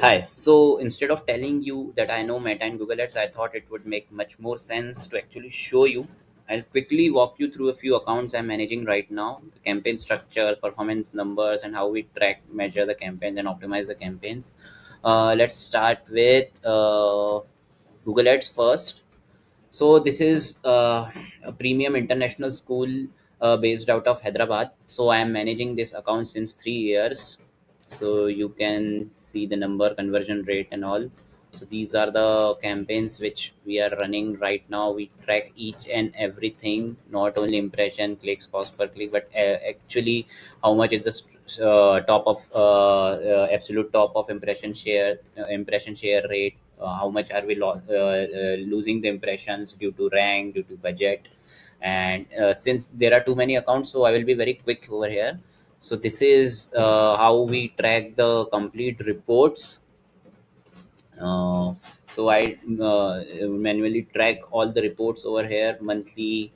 Hi. So instead of telling you that I know Meta and Google Ads, I thought it would make much more sense to actually show you. I'll quickly walk you through a few accounts I'm managing right now, the campaign structure, performance numbers, and how we track, measure the campaigns, and optimize the campaigns. Let's start with Google Ads first. So this is a premium international school based out of Hyderabad. So I am managing this account since 3 years. So you can see the number, conversion rate, and all. So these are the campaigns which we are running right now. We track each and everything, not only impression, clicks, cost per click, but actually how much is the top of absolute top of impression share rate, how much are we losing the impressions due to rank, due to budget. And since there are too many accounts, so I will be very quick over here. So this is how we track the complete reports. Uh, so I manually track all the reports over here: monthly,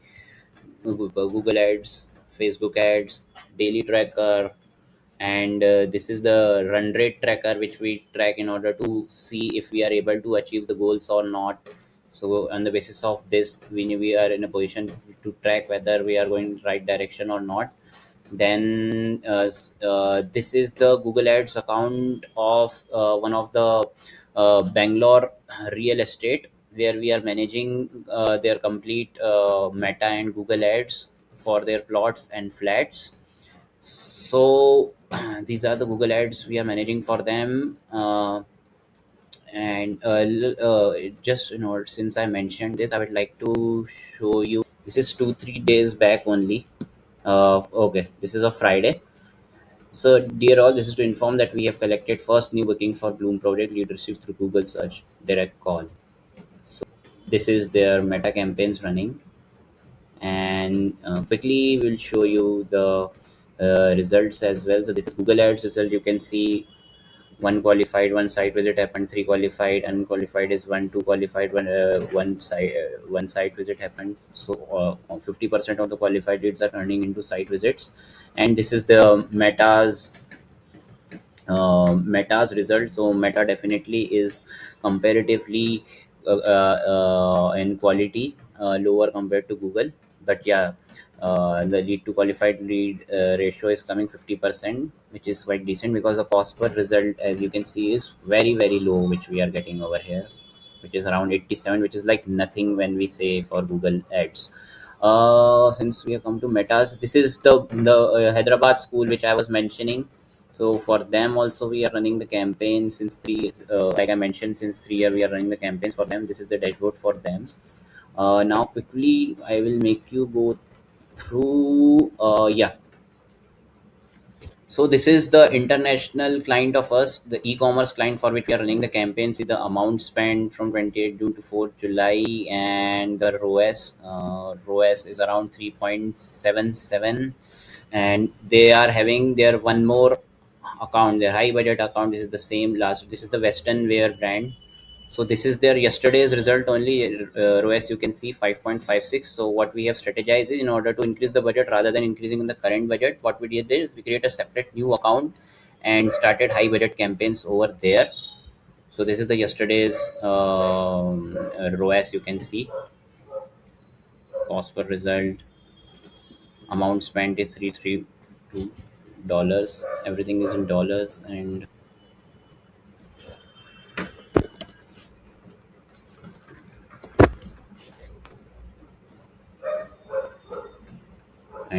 Google Ads, Facebook Ads, daily tracker, and this is the run rate tracker which we track in order to see if we are able to achieve the goals or not. So on the basis of this, we are in a position to track whether we are going right direction or not. Then this is the Google Ads account of one of the Bangalore real estate, where we are managing their complete Meta and Google Ads for their plots and flats. So these are the Google Ads we are managing for them. And just since I mentioned this, I would like to show you. This is 2 3 days back only. Okay, this is a Friday. So, dear all, this is to inform that we have collected first new booking for Bloom project lead received through Google search direct call. So, this is their Meta campaigns running, and quickly we'll show you the results as well. So, this is Google Ads result. You can see one qualified, one site visit happened, three qualified, unqualified is one, two qualified, one site visit happened. So 50% of the qualified leads are turning into site visits. And this is the Meta's result. So Meta definitely is comparatively in quality lower compared to Google. But yeah, the lead to qualified lead ratio is coming 50%, which is quite decent, because the cost per result, as you can see, is very very low, which we are getting over here, which is around 87, which is like nothing when we say for Google Ads. Since we have come to Metas, this is the Hyderabad school which I was mentioning. So for them also we are running the campaign since like I mentioned, since 3 years we are running the campaigns for them. This is the dashboard for them. Now quickly I will make you go through. Yeah. So this is the international client of us, the e-commerce client for which we are running the campaign. See the amount spent from 28 June to 4 July, and the ROAS is around 3.77. And they are having their one more account, their high budget account. This is the same last. This is the Western Wear brand. So this is their yesterday's result only. ROAS you can see 5.56. So what we have strategized is, in order to increase the budget rather than increasing in the current budget, what we did is we create a separate new account and started high budget campaigns over there. So this is the yesterday's ROAS. You can see cost per result, amount spent is $332. Everything is in dollars, and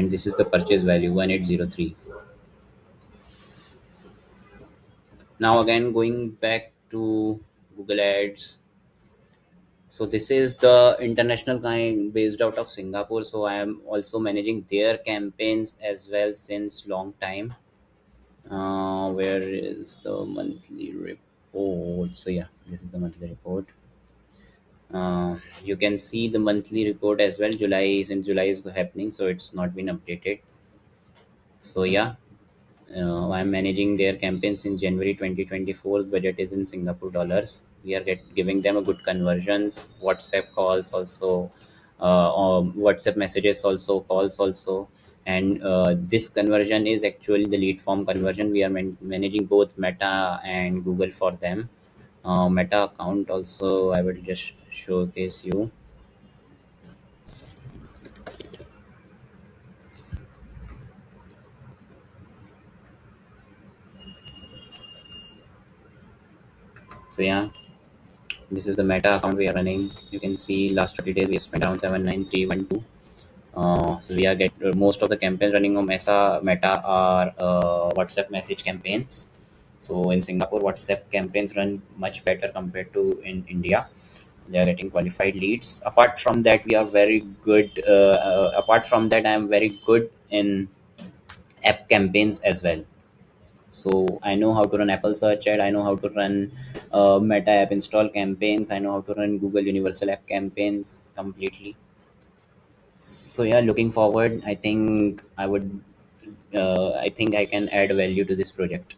this is the purchase value 1803. Now again going back to Google Ads. So this is the international kind based out of Singapore. So I am also managing their campaigns as well since long time. Where is the monthly report? So yeah, this is the monthly report. You can see the monthly report as well. Since July is happening, so it's not been updated. So yeah, I'm managing their campaigns in January 2024. Budget is in Singapore dollars. We are giving them a good conversions, WhatsApp calls also, WhatsApp messages also, calls also, and this conversion is actually the lead form conversion. We are managing both Meta and Google for them. Meta account also I will just showcase you. So yeah, this is the Meta account we are running. You can see last 30 days we have spent around 79312. So we are get most of the campaigns running on Meta are WhatsApp message campaigns. So in Singapore, WhatsApp campaigns run much better compared to in India. They are getting qualified leads. Apart from that, we are very good. Apart from that, I am very good in app campaigns as well. So I know how to run Apple Search Ad. I know how to run Meta App Install campaigns. I know how to run Google Universal App campaigns completely. So yeah, looking forward, I think I would. I think I can add value to this project.